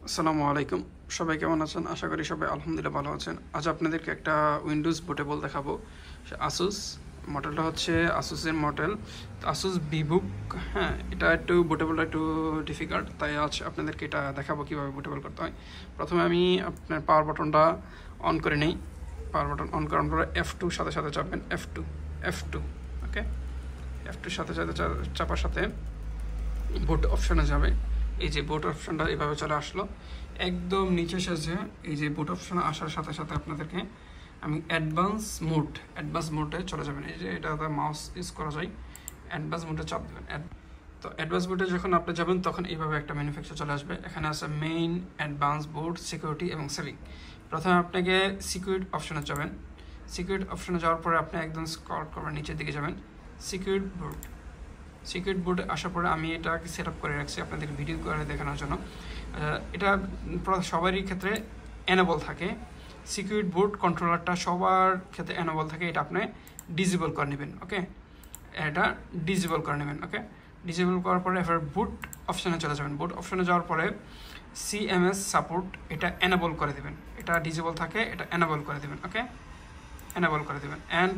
আসসালামু আলাইকুম, সবাই কেমন আছেন? আশা করি সবাই আলহামদুলিল্লাহ ভালো আছেন। আজ আপনাদেরকে একটা উইন্ডোজ বুটেবল দেখাবো। আসুস মডেলটা হচ্ছে আসুসের মডেল, আসুস ভিবুক। হ্যাঁ, এটা একটু বুটেবলটা একটু ডিফিকাল্ট, তাই আজ আপনাদেরকে এটা দেখাবো কীভাবে বুটেবল করতে হয়। প্রথমে আমি আপনার পাওয়ার বাটনটা অন করে নিই। পাওয়ার বাটন অন করার পরে F2 সাথে সাথে চাপবেন, F2 ওকে। F2 সাথে সাথে চাপার সাথে বুট অপশানে যাবে। এই যে বুট অপশনটা এভাবে চলে আসলো, একদম নিচে শেষে এই যে বুট অপশন আসার সাথে সাথে আপনাদেরকে আমি অ্যাডভান্স মোডে চলে যাবেন। এই যে এটাতে মাউস ইউজ করা যায়, অ্যাডভান্স মোডে চাপ দেবেন। তো অ্যাডভান্স মোডে যখন আপনি যাবেন তখন এইভাবে একটা ম্যানুফ্যাকচার চলে আসবে। এখানে আছে মেইন, অ্যাডভান্স, বোর্ড, সিকিউরিটি এবং সেভিং। প্রথমে আপনাকে সিকিউরিটি অপশনে যাবেন। সিকিউরিটি অপশনে যাওয়ার পরে আপনি একদম স্ক্রল করবেন, নিচের দিকে যাবেন, সিকিউরিটি বোর্ডে আসার পরে আমি এটাকে সেট আপ করে রাখছি আপনাদের ভিডিও করে দেখানোর জন্য। এটা সবারই ক্ষেত্রে এনেবল থাকে, সিকিউরিটি বোর্ড কন্ট্রোলারটা সবার ক্ষেত্রে এনেবল থাকে। এটা আপনি ডিসেবল করে নেবেন, ওকে। এটা ডিসেবল করে নেবেন, ওকে। ডিসেবল করার পরে এবার বুট অপশানে চলে যাবেন। বুট অপশানে যাওয়ার পরে CMS সাপোর্ট এটা এনেবল করে দেবেন। এটা ডিসেবল থাকে, এটা এনেবল করে দেবেন, ওকে। এনেবল করে দেবেন। অ্যান্ড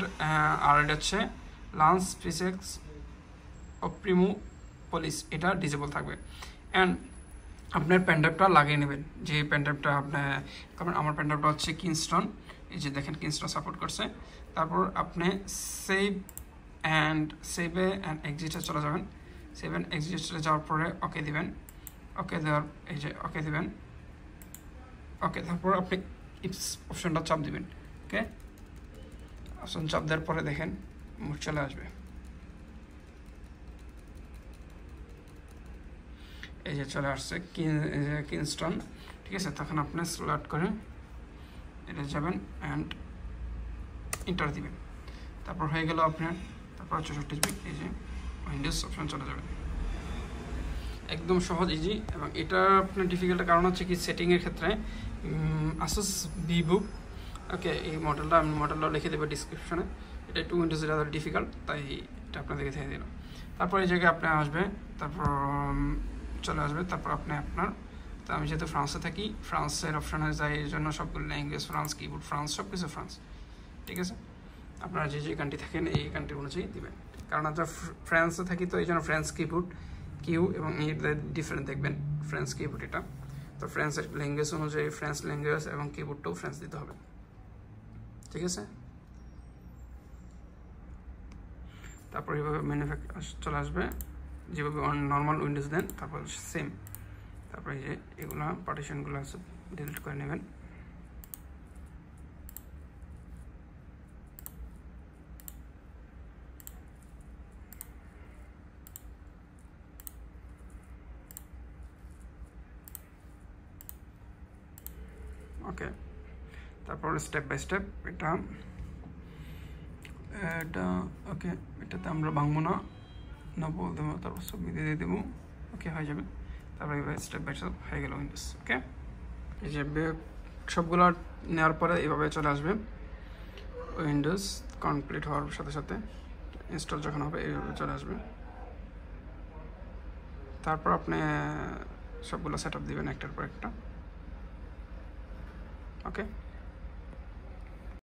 আর এটা হচ্ছে লাঞ্চ প্রিসেক্স প্রিমো পলিস, এটা ডিসেবল থাকবে। অ্যান্ড আপনার প্যান্ডাপটা লাগিয়ে নেবেন, যে প্যান্ডাপটা আপনার, কারণ আমার প্যান্ডাপটা হচ্ছে কিংস্টন। এই যে দেখেন কিংস্টন সাপোর্ট করছে। তারপর আপনি সেভে অ্যান্ড এক্সিটে চলে যাবেন। সেভ অ্যান্ড এক্সিটে যাওয়ার পরে ওকে দিবেন। ওকে দেওয়ার এই যে ওকে দিবেন, ওকে। তারপর আপনি ইপস অপশনটা চাপ দিবেন, ওকে। অপশন চাপ দেওয়ার পরে দেখেন মুড চলে আসবে। এই যে চলে আসছে কিংস্টন, ঠিক আছে। তখন আপনি সিলেক্ট করে এটা যাবেন অ্যান্ড এন্টার দিবেন। তারপর হয়ে গেল আপনার। তারপর 64 জিবি, এই যে উইন্ডোজ অপশন চলে যাবেন। একদম সহজ, ইজি। এবং এটা আপনার ডিফিকাল্টের কারণ হচ্ছে কি, সেটিংয়ের ক্ষেত্রে আসুস ভিবুক, ওকে। এই মডেলটা আমি মডেলটা লিখে দেবো ডিসক্রিপশনে। এটা একটু উইন্ডোজের যাদের ডিফিকাল্ট, তাই এটা আপনাদেরকে দেখে দিলাম। তারপর এই জায়গায় আপনি আসবে, তারপর চলে আসবে। তারপর আপনি আপনার, তো আমি যেহেতু ফ্রান্সে থাকি, ফ্রান্সের অপশানে যাই, এই জন্য সবগুলো ল্যাঙ্গুয়েজ ফ্রান্স, কিবোর্ড ফ্রান্স, সব কিছু ফ্রান্স, ঠিক আছে। আপনারা যে কান্ট্রি থাকেন এই কান্ট্রি অনুযায়ী দেবেন। কারণ আমরা ফ্রান্সে থাকি, তো এই জন্য ফ্রেঞ্চ কিবোর্ড কিউ এবং এর ডিফারেন্ট দেখবেন ফ্রেঞ্চ কিবোর্ড এটা। তো ফ্রেঞ্চের ল্যাঙ্গুয়েজ অনুযায়ী ফ্রেঞ্চ ল্যাঙ্গুয়েজ এবং কিবোর্ডটাও ফ্রেঞ্চ দিতে হবে, ঠিক আছে। তারপর এইভাবে ম্যানুফ্যাকচার চলে আসবে, যেভাবে নর্মাল উইন্ডোজ দেন, তারপর সেম। তারপরে এই যে এগুলো পার্টিশনগুলো আছে ডিলিট করে নেবেন। ওকে। তারপর স্টেপ বাই স্টেপ এটা ওকে, এটাতে আমরা ভাঙবো না বল দেবো, তারপর সব দিয়ে দেবো, ওকে হয়ে যাবে। তারপরে এভাবে স্টেপ বাই স্টেপ হয়ে গেল উইন্ডোজ, ওকে। এই যে সবগুলো নেওয়ার পরে এইভাবে চলে আসবে। উইন্ডোজ কমপ্লিট হওয়ার সাথে সাথে ইনস্টল যখন হবে এইভাবে চলে আসবে। তারপর আপনি সবগুলো সেট আপ দেবেন একটার পর একটা, ওকে।